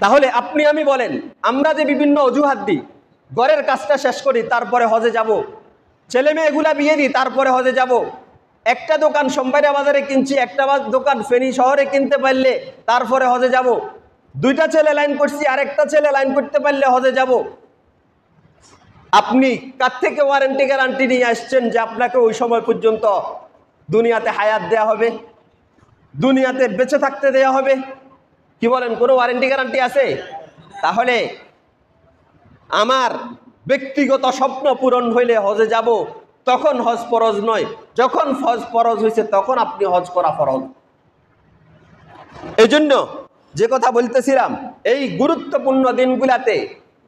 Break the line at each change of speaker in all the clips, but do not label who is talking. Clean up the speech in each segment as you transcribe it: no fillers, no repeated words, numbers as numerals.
তাহলে আপনি আমি বলেন, আমরা যে বিভিন্ন অজুহাত দিই, ঘরের কাজটা শেষ করি তারপরে হজে যাব, ছেলে মেয়েগুলা বিয়ে দিই তারপরে হজে যাব, একটা দোকান সোমবাইরা বাজারে কিনছি, একটা দোকান ফেনী শহরে কিনতে পারলে তারপরে হজে যাব, দুইটা ছেলে লাইন করছি আরেকটা ছেলে লাইন করতে পারলে হজে যাব। আপনি কার থেকে ওয়ারেন্টি গ্যারান্টি নিয়ে আসছেন যে আপনাকে ওই সময় পর্যন্ত দুনিয়াতে হায়াত দেয়া হবে, দুনিয়াতে বেঁচে থাকতে দেয়া হবে? কি বলেন, কোনো ওয়ারেন্টি গ্যারান্টি আছে? তাহলে আমার ব্যক্তিগত স্বপ্ন পূরণ হইলে হজে যাব, তখন হজ ফরজ নয়, যখন হজ ফরজ হয়েছে তখন আপনি হজ করা ফরজ। এই জন্য যে কথা বলতেছিলাম, এই গুরুত্বপূর্ণ দিনগুলাতে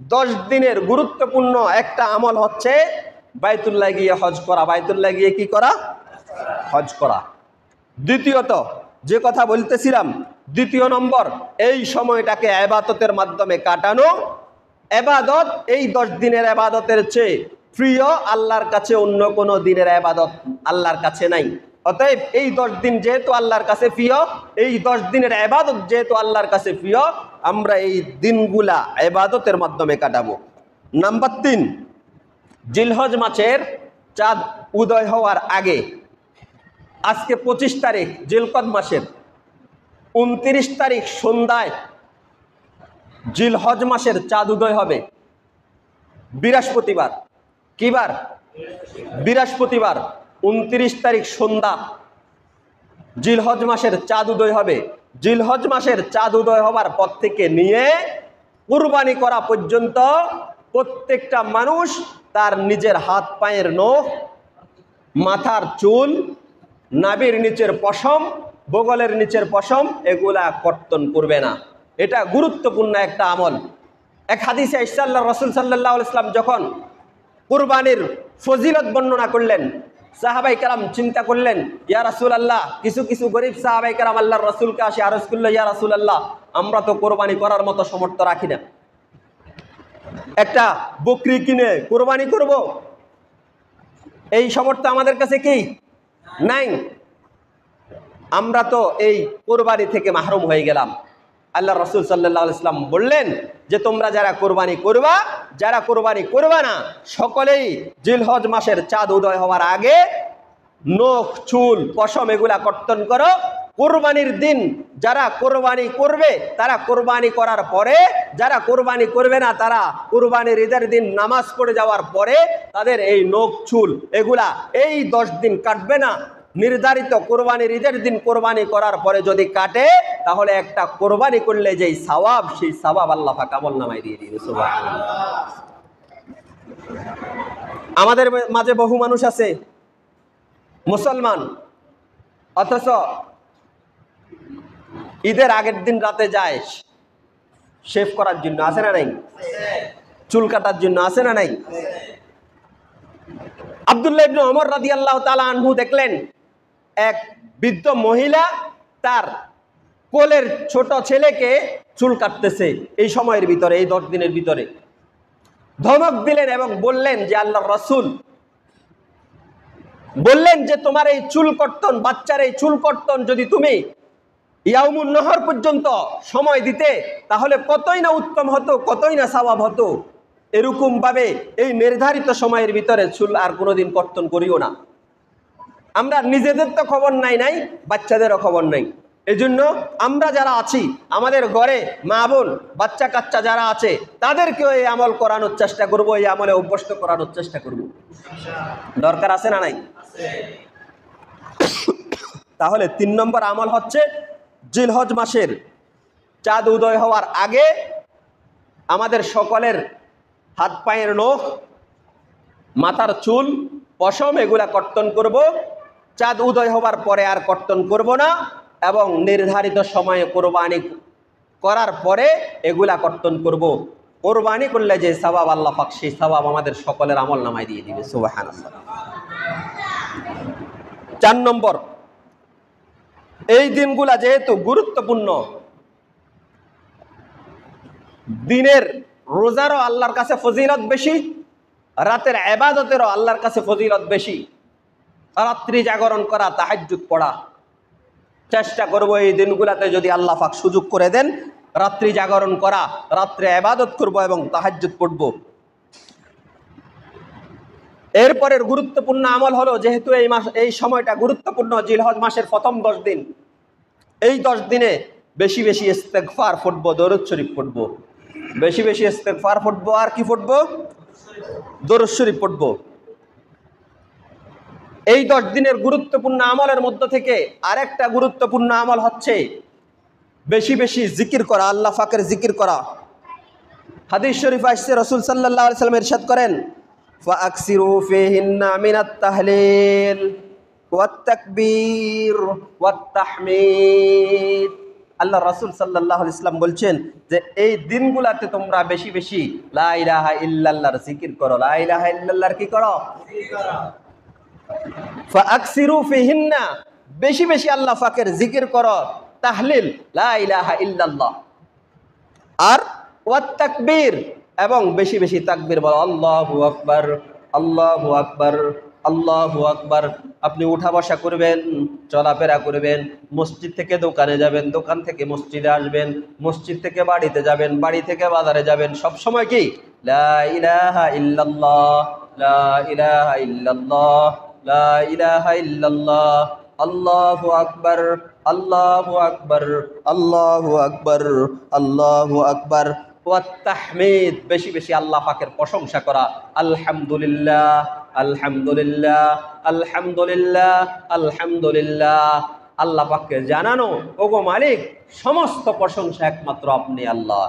10 দিনের গুরুত্বপূর্ণ একটা আমল হচ্ছে বাইতুল্লাহ গিয়ে হজ করা। বাইতুল্লাহ গিয়ে কি করা? হজ করা। দ্বিতীয়ত যে কথা বলতেছিলাম, দ্বিতীয় নম্বর, এই সময়টাকে ইবাদতের মাধ্যমে কাটানো। ইবাদত এই 10 দিনের ইবাদতের চেয়ে প্রিয় আল্লাহর কাছে অন্য কোনো দিনের ইবাদত আল্লাহর কাছে নাই। অতএব এই 10 দিন যেহেতু আল্লাহর কাছে প্রিয়, এই 10 দিনের ইবাদত যেহেতু আল্লাহর কাছে প্রিয়, আমরা এই দিনগুলা ইবাদতের মাধ্যমে কাটাবো। নাম্বার 3, জিলহজ মাসের চাঁদ উদয় হওয়ার আগে, আজকে 25 তারিখ জিলকদ মাসের, 29 তারিখ সন্ধ্যায় জিলহজ মাসের চাঁদ উদয় হবে। বৃহস্পতিবার। কি বার? বৃহস্পতিবার 29 তারিখ সন্ধ্যা জিলহজ মাসের চাঁদ উদয় হবে। জিলহজ মাসের চাঁদ উদয় হবার পর থেকে নিয়ে কুরবানি করা পর্যন্ত প্রত্যেকটা মানুষ তার নিজের হাত পায়ের নখ, মাথার চুল, নাভির নিচের পশম, বগলের নিচের পশম এগুলা কর্তন করবে না। এটা গুরুত্বপূর্ণ একটা আমল। এক হাদিসে ইসলাল্লাহ রাসূল সাল্লাল্লাহু আলাইহি ওয়াসাল্লাম যখন কুরবানির ফজিলত বর্ণনা করলেন, সাহাবাই কেরাম চিন্তা করলেন, ইয়া রাসূলুল্লাহ, কিছু কিছু গরিব সাহাবাই কেরাম আল্লাহর রাসূলকে আসে আরজ করল, ইয়া রাসূলুল্লাহ, আমরা তো কোরবানি করার মতো সামর্থ্য রাখি না, একটা বকরি কিনে কোরবানি করব, এই সামর্থ্য আমাদের কাছে কি নাই, আমরা তো এই কোরবানি থেকে মাহরুম হয়ে গেলাম। আল্লাহ রাসূল সাল্লাল্লাহু আলাইহি ওয়াসাল্লাম বললেন যে তোমরা যারা কোরবানি করবা, যারা কোরবানি করবা না, সকলেই জিলহজ মাসের চাঁদ উদয় হওয়ার আগে নখ, চুল, পশম এগুলা কর্তন করো। কোরবানির দিন যারা কোরবানি করবে তারা কোরবানি করার পরে, যারা কোরবানি করবে না তারা কোরবানির ঈদের দিন নামাজ পড়ে যাওয়ার পরে তাদের এই নখ, চুল এগুলা এই 10 দিন কাটবে না। নির্ধারিত কোরবানির ঈদের দিন কোরবানি করার পরে যদি কাটে, তাহলে একটা কোরবানি করলে যেই সওয়াব, সেই সওয়াব আল্লাহ পাক আমলনামায় দিয়ে দিবে। সুবহানাল্লাহ। আমাদের মাঝে বহু মানুষ আছে মুসলমান, অথচ ঈদের আগের দিন রাতে যায় শেভ করার জন্য, আছে না নাই? চুল কাটার জন্য, আছে না নাই? আব্দুল্লাহ ইবনে ওমর রাদিয়াল্লাহু তাআলা আনহু দেখলেন এক বৃদ্ধ মহিলা তার কোলের ছোট ছেলেকে চুল কাটতেছে। এই সময়ের ভিতরে, এই 10 দিনের ভিতরে ধমক দিলেন এবং বললেন যে আল্লাহর রাসূল বললেন যে তোমার এই চুল কর্তন, বাচ্চার এই চুল কর্তন যদি তুমি ইয়াউমুন নহর পর্যন্ত সময় দিতে, তাহলে কতই না উত্তম হতো, কতই না সওয়াব হতো। এরকম ভাবে এই নির্ধারিত সময়ের ভিতরে চুল আর কোনোদিন কর্তন করিও না। আমরা নিজেদের তো খবর নাই, বাচ্চাদেরও খবর নাই। এই জন্য আমরা যারা আছি, আমাদের ঘরে মা বোন, বাচ্চা কাচ্চা যারা আছে, তাদেরকেও এই আমল করানোর চেষ্টা করব, এই আমলে অভ্যস্ত করানোর চেষ্টা করব। দরকার আছে না নাই? তাহলে 3 নম্বর আমল হচ্ছে জিলহজ মাসের চাঁদ উদয় হওয়ার আগে আমাদের সকলের হাত পায়ের নখ, মাথার চুল, পশম এগুলা কর্তন করব। চাঁদ উদয় হবার পরে আর কর্তন করব না, এবং নির্ধারিত সময়ে কোরবানি করার পরে এগুলা কর্তন করব। কোরবানি করলে যে সওয়াব আল্লাহ পাক, সেই সওয়াব আমাদের সকলের আমল নামায় দিয়ে দিবে। সুবহানাল্লাহ। 4 নম্বর, এই দিনগুলা যেহেতু গুরুত্বপূর্ণ, দিনের রোজারও আল্লাহর কাছে ফজিলত বেশি, রাতের ইবাদতেরও আল্লাহর কাছে ফজিলত বেশি। রাত্রি জাগরণ করা, তাহাজ্জুদ পড়া, চেষ্টা করব এই দিনগুলাতে যদি আল্লাহ পাক সুযোগ করে দেন, রাত্রি জাগরণ করা, রাত্রে ইবাদত করব এবং তাহাজ্জুদ পড়ব। এরপরের গুরুত্বপূর্ণ আমল হলো, যেহেতু এই সময়টা গুরুত্বপূর্ণ, জিলহজ মাসের প্রথম 10 দিন, এই 10 দিনে বেশি বেশি ইস্তেগফার পড়ব, দরুদ শরীফ পড়ব, বেশি বেশি ইস্তেগফার পড়ব, আর কি পড়ব? দরুদ শরীফ পড়ব। এই 10 দিনের গুরুত্বপূর্ণ আমলের মধ্য থেকে আরেকটা গুরুত্বপূর্ণ আমল হচ্ছে বেশি বেশি জিকির করা, আল্লাহ পাকের জিকির করা। হাদিস শরীফ আসছে, রাসূল সাল্লাল্লাহু আলাইহি সাল্লাম ইরশাদ করেন, ফাআকসিরু ফীহিন্না মিনাত তাহলিল ওয়াত তাকবীর ওয়াত তাহমিদ। আল্লাহ রাসূল সাল্লাল্লাহু আলাইহি সাল্লাম বলছেন যে এই দিনগুলোতে তোমরা বেশি বেশি লা ইলাহা ইল্লাল্লাহর জিকির করো। লা ইলাহা ইল্লাল্লাহর কি করো? জিকির করো। ফাআকসিরু ফীহিন্না, বেশি বেশি আল্লাহ পাকের জিকির করো, তাহলিল লা ইলাহা ইল্লাল্লাহ, আর ওয়াত তাকবীর, এবং বেশি বেশি তাকবীর বলো, আল্লাহু আকবার, আল্লাহু আকবার, আল্লাহু আকবার। আপনি উঠা বসা করবেন, চলাফেরা করবেন, মসজিদ থেকে দোকানে যাবেন, দোকান থেকে মসজিদে আসবেন, মসজিদ থেকে বাড়িতে যাবেন, বাড়ি থেকে বাজারে যাবেন, সব সময় কি লা ইলাহা ইল্লাল্লাহ, লা ইলাহা ইল্লাল্লাহ, লা ইলাহা ইল্লাল্লাহ, আল্লাহু আকবার, আল্লাহু আকবার, আল্লাহু আকবার, আল্লাহু আকবার। ওয়াত তাহমিদ, বেশি বেশি আল্লাহ পাকের প্রশংসা করা, আলহামদুলিল্লাহ, আলহামদুলিল্লাহ, আলহামদুলিল্লাহ, আলহামদুলিল্লাহ। আল্লাহ পাককে জানানো, ওগো মালিক, সমস্ত প্রশংসা একমাত্র আপনি আল্লাহ।